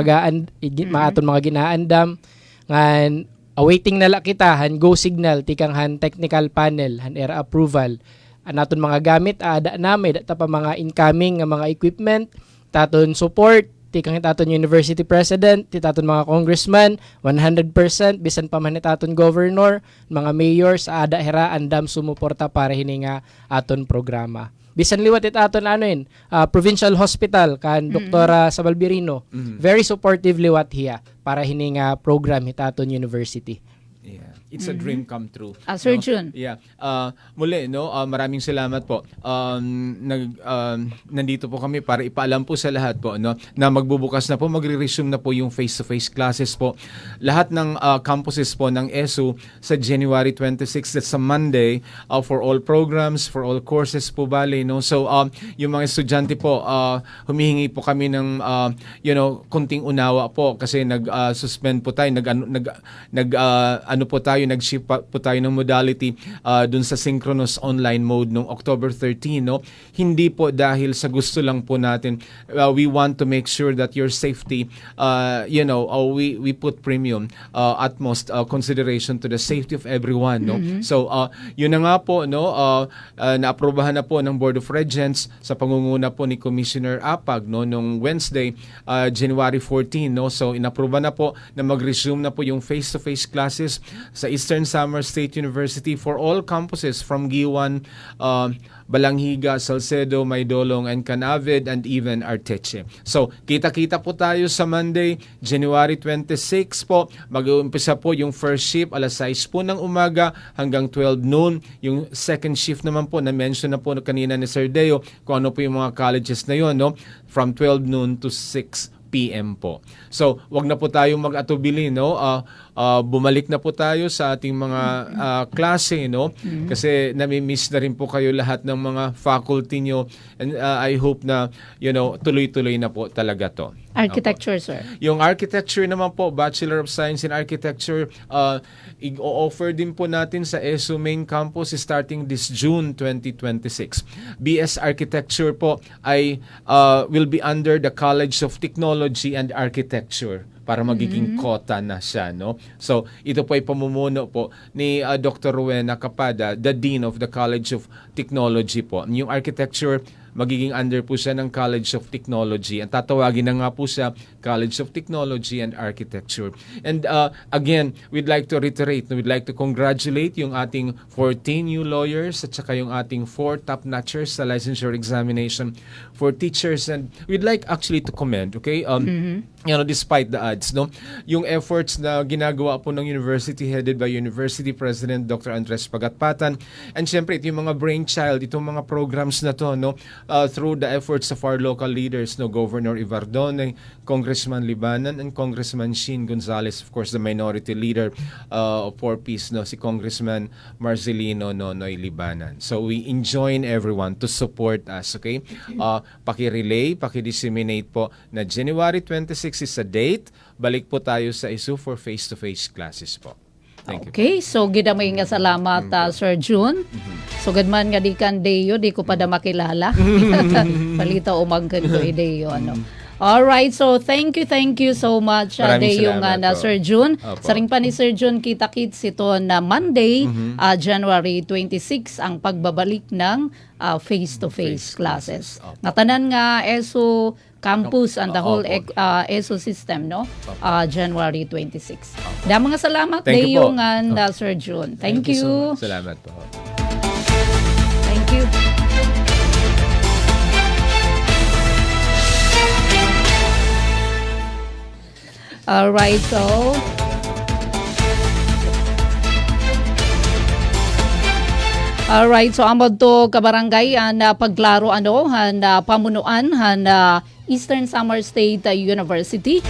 maaton mga ginaandam ngan awaiting nala kita go signal tikang technical panel era approval anaton mga gamit ada na may data pa mga incoming nga mga equipment taton support tikang taton university president taton mga congressman 100% bisan pa man taton governor mga mayors ada hera andam sumuporta para hininga aton programa bisan liwat aton provincial hospital kan Dr. Sabalbirino very supportive liwat hiya para hininga program hitaton university.
Yeah. It's a dream come true.
Sir
no?
Jun.
Yeah. Muli, no, maraming salamat po. Nandito po kami para ipaalam po sa lahat po, no, na magbubukas na po, magre-resume na po yung face-to-face classes po. Lahat ng campuses po ng ESU sa January 26, that's a Monday, for all programs, for all courses po bali, no. So yung mga estudyante po, humihingi po kami ng kunting unawa po kasi nag-suspend po tayo, nag-shift po tayo ng modality dun sa synchronous online mode noong October 13, no. Hindi po dahil sa gusto lang po natin. We want to make sure that your safety, we put premium utmost consideration to the safety of everyone, no. So yun na nga po, no, naaprobahan na po ng Board of Regents sa pangunguna po ni Commissioner Apag, no, nung Wednesday, January 14, no. So inaproba na po na mag-resume na po yung face-to-face classes sa Eastern Samar State University for all campuses from Giwan, Balanghiga, Salcedo, Maydolong, and Canavid, and even Arteche. So, kita-kita po tayo sa Monday, January 26 po. Mag-uumpisa po yung first shift, alas 6 po ng umaga hanggang 12 noon. Yung second shift naman po, na-mention na po kanina ni Sir Deo kung ano po yung mga colleges na yun, no? From 12 noon to 6 PM po. So, wag na po tayong mag-atubili, no? Bumalik na po tayo sa ating mga klase, no? Kasi nami-miss na rin po kayo lahat ng mga faculty nyo, and I hope na, tuloy-tuloy na po talaga to.
Architecture, sir.
Yung architecture naman po, Bachelor of Science in Architecture, i-offer din po natin sa ESU Main Campus starting this June 2026. BS Architecture po ay will be under the College of Technology and Architecture para magiging kota na siya, no? So, ito po ay pamumuno po ni Dr. Rowena Capada, the Dean of the College of Technology po. Yung architecture, magiging under po siya ng College of Technology. Ang tatawagin na nga po siya College of Technology and Architecture. And again, we'd like to reiterate, we'd like to congratulate yung ating 14 new lawyers at saka yung ating 4 top-notchers sa licensure examination for teachers. And we'd like actually to commend, okay? Despite the odds, no? Yung efforts na ginagawa po ng university headed by University President Dr. Andres Pagatpatan. And syempre, ito yung mga brainchild, itong mga programs na to, no? Through the efforts of our local leaders, no, Governor Ivardone, Congressman Libanan, and Congressman Sheen Gonzales, of course, the minority leader of 4Ps, no, si Congressman Marcelino Nonoy Libanan. So we enjoin everyone to support us, okay? Paki-relay, paki-disseminate po na January 26 is a date. Balik po tayo sa ISU for face-to-face classes po. Thank you.
Okay, so gidamay nga salamat Sir Jun. So gadman nga di kan Deo, di ko pa da makilala. Palita umagkan ko Deo ano. All right, so thank you so much Deo nga na Sir Jun. Saring pa ni Sir Jun kita-kits ito na Monday, January 26 ang pagbabalik ng face-to-face classes. Natanan nga ESU campus and the whole ESO system, no? January 26. Mga salamat Deo nga Sir Jun. Thank you.
So much. Salamat po.
Thank you. All right, so amod to kabarangay na paglaro pamunuan Eastern Samar State University.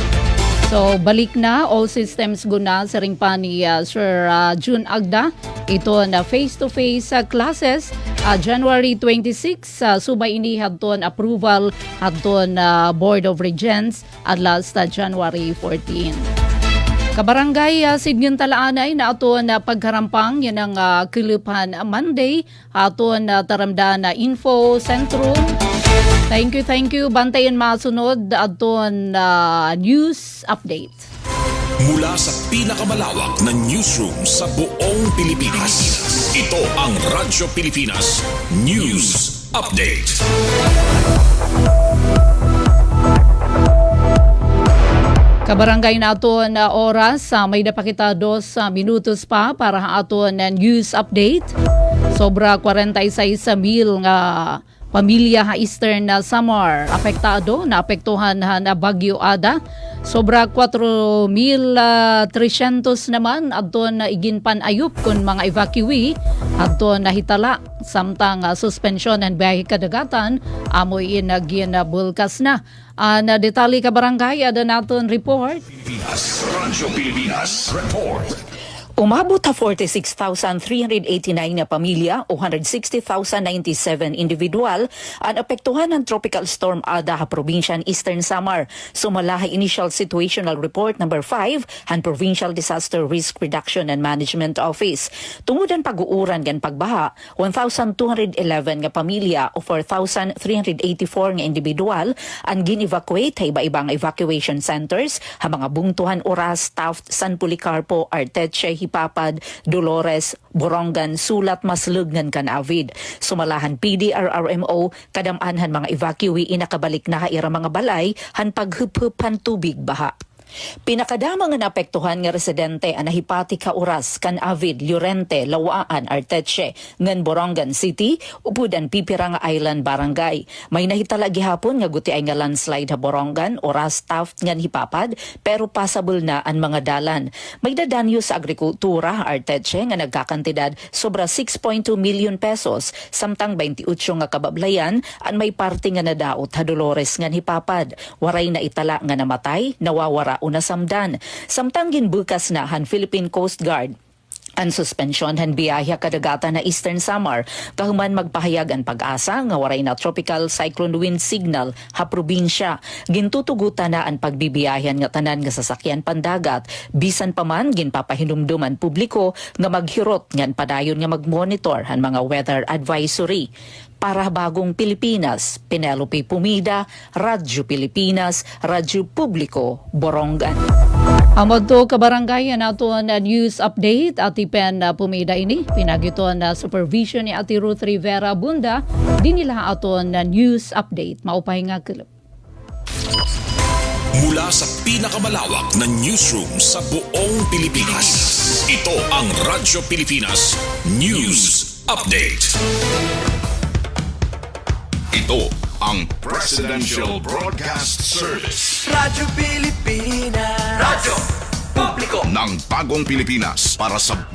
So balik na, all systems guna sa ring pa ni Sir Jun Agda. Ito na face-to-face classes January 26 subay ini hadton approval hadton Board of Regents at last January 14. Kabarangay Sidngan Talaanay na aton pagharampang yan ang Kilipan Monday aton taramdan na Info Centrum. Thank you. Bantayan masunod aton news update.
Mula sa pinakamalawak na newsroom sa buong Pilipinas, ito ang Radyo Pilipinas News Update.
Kabarangay na aton oras, may napakita 2 minutos pa para aton news update. Sobra 46,000 nga pamilya Eastern Samar apektado na apektuhan na Bagyo Ada. Sobra 4,300 naman adton na iginpan ayup kun mga evacuee adton nahitala samtang suspension and biyahe kadagatan amoy inagin bulkas na. Na detalye ka barangay ada naton report.
Pilipinas, Radyo Pilipinas, report.
Umabot sa 46,389 na pamilya o 160,097 individual ang apektuhan ng Tropical Storm Ada sa probinsya ng Eastern Samar. Sumala sa Initial Situational Report number 5 han Provincial Disaster Risk Reduction and Management Office. Tungod ang pag-uuran gan pagbaha, 1,211 nga pamilya o 4,384 nga individual ang gin-evacuate sa iba-ibang evacuation centers sa mga bungtuhan oras, Taft, San Policarpo, Arteche, Hipapad, Dolores, Borongan, Sulat, Maslug ngan Canavid. Sumalahan PDRRMO, kadamanhan mga evacuee inakabalik na ira mga balay han paghuphupan tubig baha. Pinakadamang nga naapektuhan nga residente ang nahipati ka oras kan Avid, Llorente, Lawaan, Arteche, ngan Borongan City, upod ang Pipiranga Island Barangay. May nahitala gihapon nga guti ay nga landslide ha Borongan, oras Taft ngan Hipapad, pero passable na ang mga dalan. May dadanyo sa agrikultura, Arteche, nga nagkakantidad sobra 6.2 million pesos, samtang 28 nga kabablayan, ang may parte nga nadaot ha Dolores ngan Hipapad. Waray na itala nga namatay, nawawara o nasamdan. Samtang ginbukas na han Philippine Coast Guard ang suspensyon han biyaya kadagatan na Eastern Samar kahuman magpahayag ang pag-asa nga waray na tropical cyclone wind signal ha probinsya. Gintutugutan na ang pagbibiyahan nga tanan nga sasakyan pandagat bisan pa man ginpapahinumdum ang publiko nga maghirot ngan padayon nga magmonitor han mga weather advisory. Para Bagong Pilipinas, Penelope Pumida, Radyo Pilipinas, Radyo Publiko, Borongan.
Amod to kabarangay nato na news update ati pen Pumida ini pinagito na supervision ni Ati Ruth Rivera Bunda dinila aton na news update maupay nga klip.
Mula sa pinakamalawak na newsroom sa buong Pilipinas, ito ang Radyo Pilipinas News Update. Ito ang Presidential Broadcast Service.
Radyo Pilipinas. Radyo Publiko
Ng Bagong Pilipinas para sa